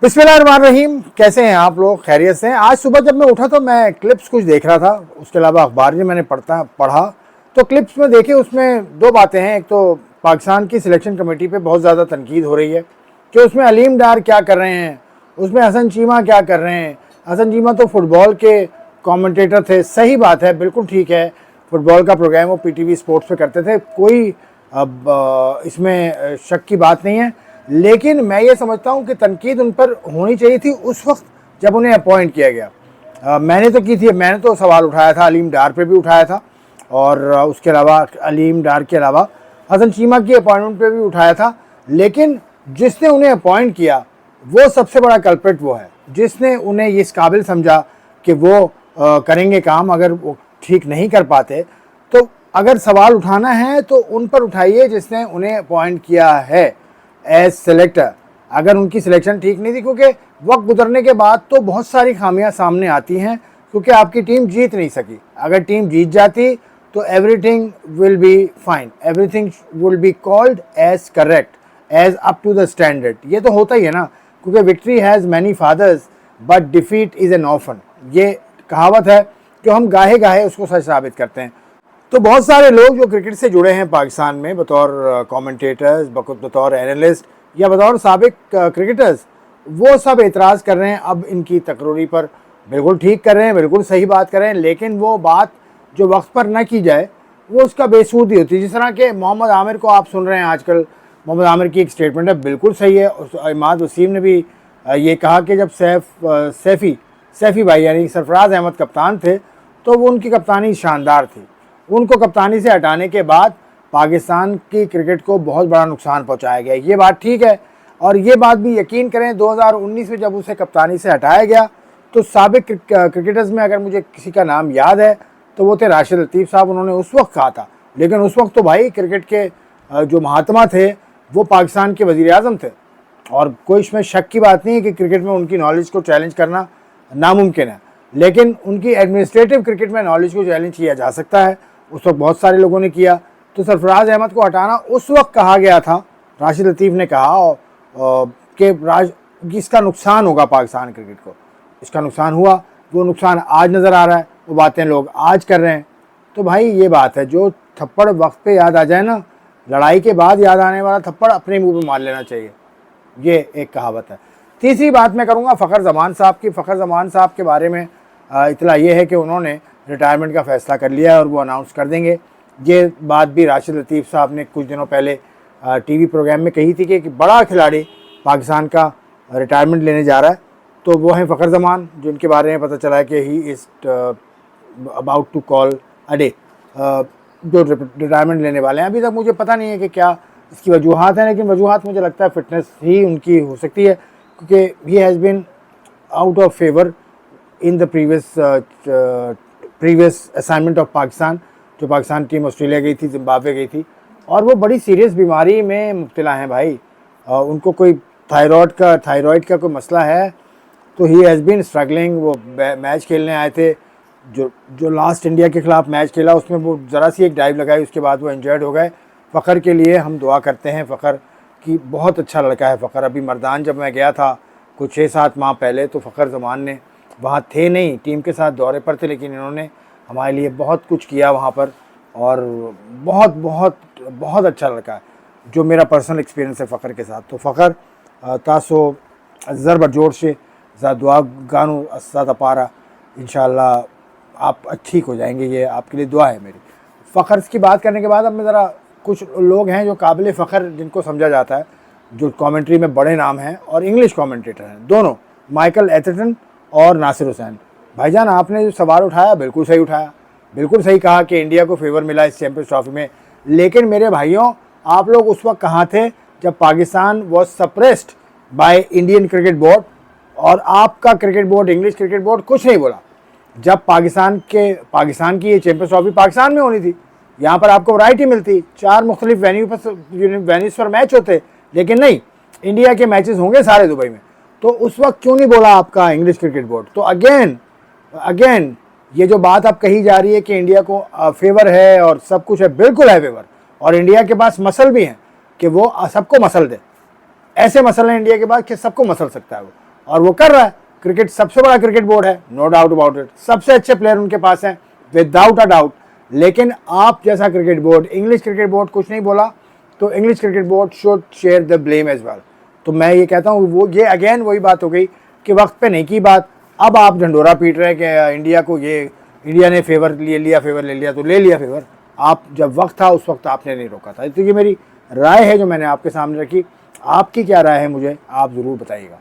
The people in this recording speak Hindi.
बिस्मिल्लाहिर्रहमानिर्रहीम। कैसे हैं आप लोग? खैरियत से हैं? आज सुबह जब मैं उठा तो मैं क्लिप्स कुछ देख रहा था, उसके अलावा अखबार भी मैंने पढ़ा तो क्लिप्स में देखे, उसमें दो बातें हैं। एक तो पाकिस्तान की सिलेक्शन कमेटी पे बहुत ज़्यादा तनकीद हो रही है कि उसमें अलीम डार क्या कर रहे हैं, उसमें हसन चीमा क्या कर रहे हैं। हसन चीमा तो फुटबॉल के कमेंटेटर थे, सही बात है, बिल्कुल ठीक है, फुटबॉल का प्रोग्राम वो पीटीवी स्पोर्ट्स पे करते थे, कोई अब इसमें शक की बात नहीं है। लेकिन मैं ये समझता हूँ कि तनकीद उन पर होनी चाहिए थी उस वक्त जब उन्हें अपॉइंट किया गया। मैंने तो की थी, मैंने तो सवाल उठाया था, अलीम डार पे भी उठाया था, और उसके अलावा अलीम डार के अलावा हसन चीमा की अपॉइंटमेंट पे भी उठाया था। लेकिन जिसने उन्हें अपॉइंट किया वो सबसे बड़ा कल्प्रिट वो है, जिसने उन्हें इस काबिल समझा कि वो करेंगे काम। अगर वो ठीक नहीं कर पाते तो अगर सवाल उठाना है तो उन पर उठाइए जिसने उन्हें अपॉइंट किया है एज सेलेक्टर। अगर उनकी सिलेक्शन ठीक नहीं थी, क्योंकि वक्त गुजरने के बाद तो बहुत सारी खामियां सामने आती हैं, क्योंकि आपकी टीम जीत नहीं सकी। अगर टीम जीत जाती तो everything will be fine, everything will be called as correct, as up to the standard. ये तो होता ही है ना, क्योंकि victory has many fathers but defeat is an orphan. ये कहावत है जो हम गाहे गाहे उसको सच साबित करते हैं। तो बहुत सारे लोग जो क्रिकेट से जुड़े हैं पाकिस्तान में, बतौर कमेंटेटर्स, बतौर एनालिस्ट या बतौर साबिक क्रिकेटर्स, वो सब एतराज़ कर रहे हैं अब इनकी तकरीरी पर। बिल्कुल ठीक कर रहे हैं, बिल्कुल सही बात कर रहे हैं, लेकिन वो बात जो वक्त पर न की जाए वो उसका बेसूद ही होती है। जिस तरह के मोहम्मद आमिर को आप सुन रहे हैं आजकल, मोहम्मद आमिर की एक स्टेटमेंट है, बिल्कुल सही है। इमाद वसीम ने भी ये कहा कि जब सैफ़ी भाई यानी सरफराज अहमद कप्तान थे तो वो उनकी कप्तानी शानदार थी। उनको कप्तानी से हटाने के बाद पाकिस्तान की क्रिकेट को बहुत बड़ा नुकसान पहुंचाया गया, ये बात ठीक है। और ये बात भी यकीन करें, 2019 में जब उसे कप्तानी से हटाया गया तो साबिक क्रिकेटर्स में अगर मुझे किसी का नाम याद है तो वो थे राशिद लतीफ़ साहब। उन्होंने उस वक्त कहा था, लेकिन उस वक्त तो भाई क्रिकेट के जो महात्मा थे वो पाकिस्तान के वज़ीर आज़म थे, और कोई इसमें शक की बात नहीं है कि क्रिकेट में उनकी नॉलेज को चैलेंज करना नामुमकिन है। लेकिन उनकी एडमिनिस्ट्रेटिव क्रिकेट में नॉलेज को चैलेंज किया जा सकता है, उस वक्त बहुत सारे लोगों ने किया। तो सरफराज अहमद को हटाना उस वक्त कहा गया था, राशिद लतीफ़ ने कहा कि इसका नुकसान होगा पाकिस्तान क्रिकेट को। इसका नुकसान हुआ, वो नुकसान आज नज़र आ रहा है, वो बातें लोग आज कर रहे हैं। तो भाई ये बात है, जो थप्पड़ वक्त पे याद आ जाए ना, लड़ाई के बाद याद आने वाला थप्पड़ अपने मुंह पे मार लेना चाहिए, ये एक कहावत है। तीसरी बात मैं करूँगा फ़खर ज़मान साहब की। फ़खर ज़मान साहब के बारे में इतला ये है कि उन्होंने रिटायरमेंट का फ़ैसला कर लिया है और वो अनाउंस कर देंगे। ये बात भी राशिद लतीफ़ साहब ने कुछ दिनों पहले टीवी प्रोग्राम में कही थी कि बड़ा खिलाड़ी पाकिस्तान का रिटायरमेंट लेने जा रहा है, तो वो हैं फ़खर ज़मान, जिनके बारे में पता चला है कि he is about to call a day, जो रिटायरमेंट लेने वाले हैं। अभी तक मुझे पता नहीं है कि क्या इसकी वजूहात हैं, लेकिन वजूहात मुझे लगता है फ़िटनेस ही उनकी हो सकती है, क्योंकि he has been out of favour in the previous assignment of Pakistan. जो पाकिस्तान टीम ऑस्ट्रेलिया गई थी, जिम्बाब्वे गई थी, और वो बड़ी सीरियस बीमारी में मुब्तला हैं भाई। उनको कोई थायराइड का कोई मसला है, तो ही हैज़ बीन स्ट्रगलिंग। वो मैच खेलने आए थे, जो लास्ट इंडिया के ख़िलाफ़ मैच खेला उसमें वो ज़रा सी एक डाइव लगाई, उसके बाद वो इंजर्ड हो गए। फ़खर के लिए हम दुआ करते हैं, फ़खर की बहुत अच्छा लड़का है फ़खर। अभी मर्दान जब मैं गया था कुछ 6-7 माह पहले, तो फ़खर ज़मान ने वहाँ थे नहीं, टीम के साथ दौरे पर थे, लेकिन इन्होंने हमारे लिए बहुत कुछ किया वहाँ पर, और बहुत बहुत बहुत अच्छा लड़का है, जो मेरा पर्सनल एक्सपीरियंस है फ़खर के साथ। तो फ़खर तासो ज़र जोर से दुआ गानू अस्साद पारा, इंशाअल्लाह आप ठीक हो जाएंगे, ये आपके लिए दुआ है मेरी। फ़खर की बात करने के बाद अब मैं ज़रा कुछ लोग हैं जो काबिल फ़खर, जिनको समझा जाता है, जो कमेंट्री में बड़े नाम हैं और इंग्लिश कमेंटेटर हैं दोनों, माइकल एथरटन और नासिर हुसैन। भाईजान, आपने जो सवाल उठाया बिल्कुल सही उठाया, बिल्कुल सही कहा कि इंडिया को फेवर मिला इस चैंपियंस ट्रॉफी में। लेकिन मेरे भाइयों, आप लोग उस वक्त कहाँ थे जब Pakistan was suppressed by Indian cricket board, और आपका cricket board, English cricket board कुछ नहीं बोला जब पाकिस्तान की ये चैंपियंस ट्रॉफी पाकिस्तान में होनी थी। यहाँ पर आपको वैरायटी मिलती, 4 मुख्तलिफ वेन्यूज़ पर मैच होते, लेकिन नहीं, इंडिया के मैचेस होंगे सारे दुबई में। तो उस वक्त क्यों नहीं बोला आपका इंग्लिश क्रिकेट बोर्ड? तो अगेन ये जो बात अब कही जा रही है कि इंडिया को फेवर है और सब कुछ है, बिल्कुल है फेवर, और इंडिया के पास मसल भी हैं कि वो सबको मसल दे। ऐसे मसल हैं इंडिया के पास कि सबको मसल सकता है वो। और वो कर रहा है। क्रिकेट सबसे बड़ा क्रिकेट बोर्ड है, नो डाउट अबाउट इट, सबसे अच्छे प्लेयर उनके पास हैं विदाउट अ डाउट। लेकिन आप जैसा cricket board, English cricket board कुछ नहीं बोला, तो English cricket board should share the blame as well. तो मैं ये कहता हूँ, वो ये अगेन वही बात हो गई कि वक्त पे नहीं की बात। अब आप ढंडोरा पीट रहे हैं कि इंडिया को ये, इंडिया ने फेवर ले लिया, फेवर ले लिया, तो ले लिया फेवर। आप जब वक्त था उस वक्त आपने नहीं रोका था। तो ये मेरी राय है जो मैंने आपके सामने रखी। आपकी क्या राय है मुझे आप ज़रूर बताइएगा।